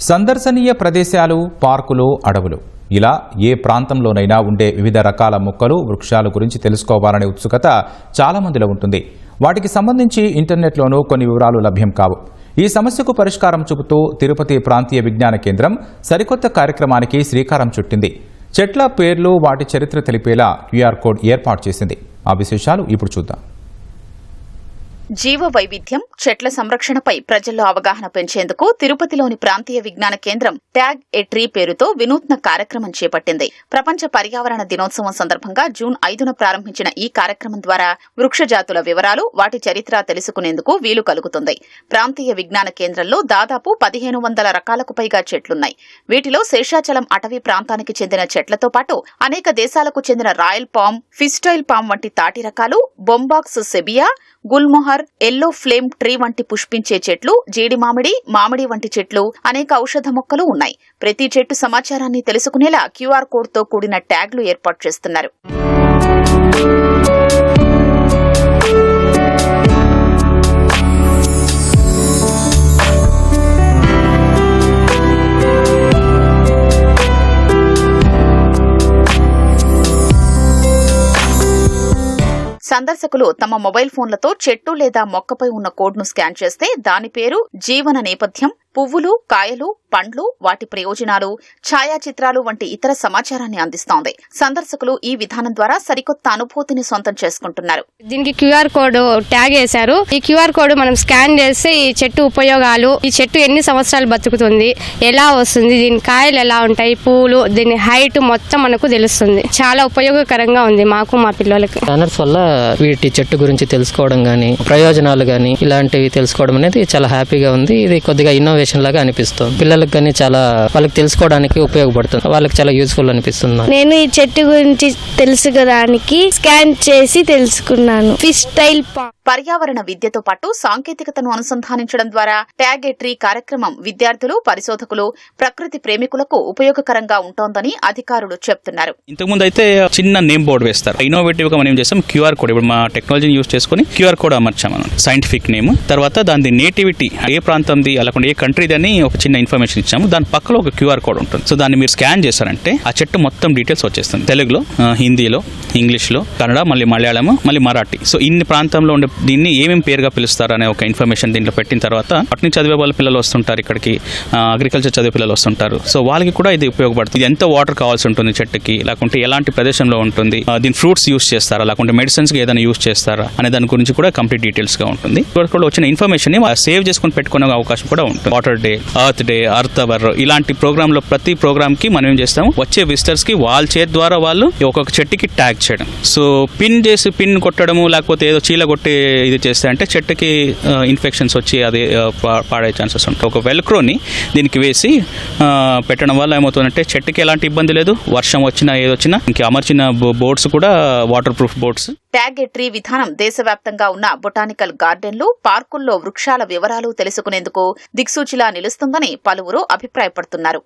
సందర్శనీయ ప్రదేశాలు, పార్కులు, అడవులు ఇలా ఏ ప్రాంతంలోనైనా ఉండే వివిధ రకాల మొక్కలు, వృక్షాల గురించి తెలుసుకోవాలనే ఉత్సుకత చాలా మందిలో ఉంటుంది. వాటికి సంబంధించి ఇంటర్నెట్లోనూ కొన్ని వివరాలు లభ్యం కావు. ఈ సమస్యకు పరిష్కారం చూపుతూ తిరుపతి ప్రాంతీయ విజ్ఞాన కేంద్రం సరికొత్త కార్యక్రమానికి శ్రీకారం చుట్టింది. చెట్ల పేర్లు, వాటి చరిత్ర తెలిపేలా QR కోడ్ ఏర్పాటు చేసింది. ఆ విశేషాలు ఇప్పుడు చూద్దాం. జీవ వైవిధ్యం, చెట్ల సంరక్షణపై ప్రజల్లో అవగాహన పెంచేందుకు తిరుపతిలోని ప్రాంతీయ విజ్ఞాన కేంద్రం ట్యాగ్ ఏ ట్రీ పేరుతో వినూత్న కార్యక్రమం చేపట్టింది. ప్రపంచ పర్యావరణ దినోత్సవం సందర్భంగా జూన్ 5న ప్రారంభించిన ఈ కార్యక్రమం ద్వారా వృక్ష జాతుల వివరాలు, వాటి చరిత్ర తెలుసుకునేందుకు వీలు కలుగుతుంది. ప్రాంతీయ విజ్ఞాన కేంద్రంలో దాదాపు 1500 రకాలకు పైగా చెట్లున్నాయి. వీటిలో శేషాచలం అటవీ ప్రాంతానికి చెందిన చెట్లతో పాటు అనేక దేశాలకు చెందిన రాయల్ పామ్, ఫిస్టైల్ పామ్ వంటి తాటి రకాలు, బొంబాక్స్ సెబియా, గుల్మొహర్, ఎల్లో ఫ్లేమ్ ట్రీ వంటి పుష్పించే చెట్లు, జీడి మామిడి, మామిడి వంటి చెట్లు, అనేక ఔషధ మొక్కలు ఉన్నాయి. ప్రతి చెట్టు సమాచారాన్ని తెలుసుకునేలా QR కోడ్తో కూడిన ట్యాగ్లు ఏర్పాటు చేస్తున్నారు. సందర్శకులు తమ మొబైల్ ఫోన్లతో చెట్టు లేదా మొక్కపై ఉన్న కోడ్ను స్కాన్ చేస్తే దాని పేరు, జీవన నేపథ్యం, పువ్వులు, కాయలు, పండ్లు, వాటి ప్రయోజనాలు, ఛాయాచిత్రాలు వంటి ఇతర సమాచారాన్ని అందిస్తోంది. సందర్శకులు ఈ విధానం ద్వారా సరికొత్త అనుభూతిని సొంతం చేసుకుంటున్నారు. దీనికి QR కోడ్ ట్యాగ్ వేశారు. ఈ QR కోడ్ మనం స్కాన్ చేస్తే ఈ చెట్టు ఉపయోగాలు, ఈ చెట్టు ఎన్ని సంవత్సరాలు బతుకుతుంది, ఎలా వస్తుంది, దీని కాయలు ఎలా ఉంటాయి, పూలు, దీని హైట్ మొత్తం మనకు తెలుస్తుంది. చాలా ఉపయోగకరంగా ఉంది మాకు, మా పిల్లలకి. స్కానర్స్ వల్ల వీటి చెట్టు గురించి తెలుసుకోవడం గానీ, ప్రయోజనాలు గానీ ఇలాంటివి తెలుసుకోవడం అనేది చాలా హ్యాపీగా ఉంది. ఇది కొద్దిగా ఇన్నోవేషన్ లాగా అనిపిస్తుంది. పిల్లలకు కానీ చాలా వాళ్ళకి తెలుసుకోవడానికి ఉపయోగపడుతుంది. వాళ్ళకి చాలా యూస్ఫుల్ అనిపిస్తుంది. నేను ఈ చెట్టు గురించి తెలుసుకోవడానికి స్కాన్ చేసి తెలుసుకున్నాను. ఫిస్టైల్ పామ్. పర్యావరణ విద్యతో పాటు సాంకేతికతను అనుసంధానించడం ద్వారా ట్యాగ్ ఏ ట్రీ కార్యక్రమం విద్యార్థులు, పరిశోధకులు, ప్రకృతి ప్రేమికులకు ఉపయోగకరంగా ఉంటోందని అధికారులు చెప్తున్నారు. ఇంతకుముందు అయితే చిన్న నేమ్ బోర్డు వేస్తారు. ఇన్నోవేటివ్ గా మనం ఏం చేస్తాం, QR కోడ్, ఇప్పుడు మా టెక్నాలజీని యూజ్ చేసుకుని QR కోడ్ అమర్చాం. మనం సైంటిఫిక్ నేమ్, తర్వాత దాని నేటివిటీ, ఏ ప్రాంతంది, అలాగే ఏ కంట్రీది అని ఒక చిన్న ఇన్ఫర్మేషన్ ఇచ్చాము. దాని పక్కలో ఒక QR కోడ్ ఉంటుంది. సో దాన్ని మీరు స్కాన్ చేశారంటే ఆ చెట్టు మొత్తం డీటెయిల్స్ వచ్చేస్తుంది. తెలుగులో, హిందీలో, ఇంగ్లీష్లో, కన్నడ, మళ్ళీ మలయాళం, మళ్ళీ మరాఠీ. సో ఇన్ని ప్రాంతంలో ఉండే దీన్ని ఏమేమి పేరుగా పిలుస్తారు అనే ఒక ఇన్ఫర్మేషన్ దీంట్లో పెట్టిన తర్వాత వాటిని చదివే వాళ్ళ పిల్లలు వస్తుంటారు, ఇక్కడికి అగ్రికల్చర్ చదివే పిల్లలు వస్తుంటారు. సో వాళ్ళకి కూడా ఇది ఉపయోగపడుతుంది. ఇది ఎంత వాటర్ కావాల్సి ఉంటుంది చెట్టుకి, లేకుంటే ఎలాంటి ప్రదేశంలో ఉంటుంది, దీని ఫ్రూట్స్ యూస్ చేస్తారా, లేకుంటే మెడిసిన్స్ కి ఏదైనా యూస్ చేస్తారా అనే దాని గురించి కూడా కంప్లీట్ డీటెయిల్స్ గా ఉంటుంది. ఇక్కడ వచ్చిన ఇన్ఫర్మేషన్ ని సేవ్ చేసుకుని పెట్టుకునే అవకాశం కూడా ఉంటుంది. వాటర్ డే, అర్త్ అవర్, ఇలాంటి ప్రోగ్రామ్ లో ప్రతి ప్రోగ్రామ్ కి మనం ఏం చేస్తాం, వచ్చే విజిటర్స్ కి వాళ్ళ చేతి ద్వారా వాళ్ళు ఒక్కొక్క చెట్టుకి ట్యాగ్ చేయడం. సో పిన్ కొట్టడము, లేకపోతే ఏదో చీల కొట్టి ఇది చేస్తే అంటే చెట్టుకి ఇన్ఫెక్షన్స్ వచ్చి అది పాడే ఛాన్సెస్ ఉంటాయి. ఒక వెల్క్రోని దీనికి వేసి పెట్టడం వల్ల ఏమవుతుందంటే చెట్టుకి ఎలాంటి ఇబ్బంది లేదు. వర్షం వచ్చినా ఏదొచ్చినా ఇంక అమర్చిన బోర్డ్స్ కూడా వాటర్ ప్రూఫ్ బోర్డ్స్. ట్యాగ్ ఏ ట్రీ విధానం దేశవ్యాప్తంగా ఉన్న బొటానికల్ గార్డెన్లు, పార్కుల్లో వృక్షాల వివరాలు తెలుసుకునేందుకు దిక్సూచిలా నిలుస్తుందని పలువురు అభిప్రాయపడుతున్నారు.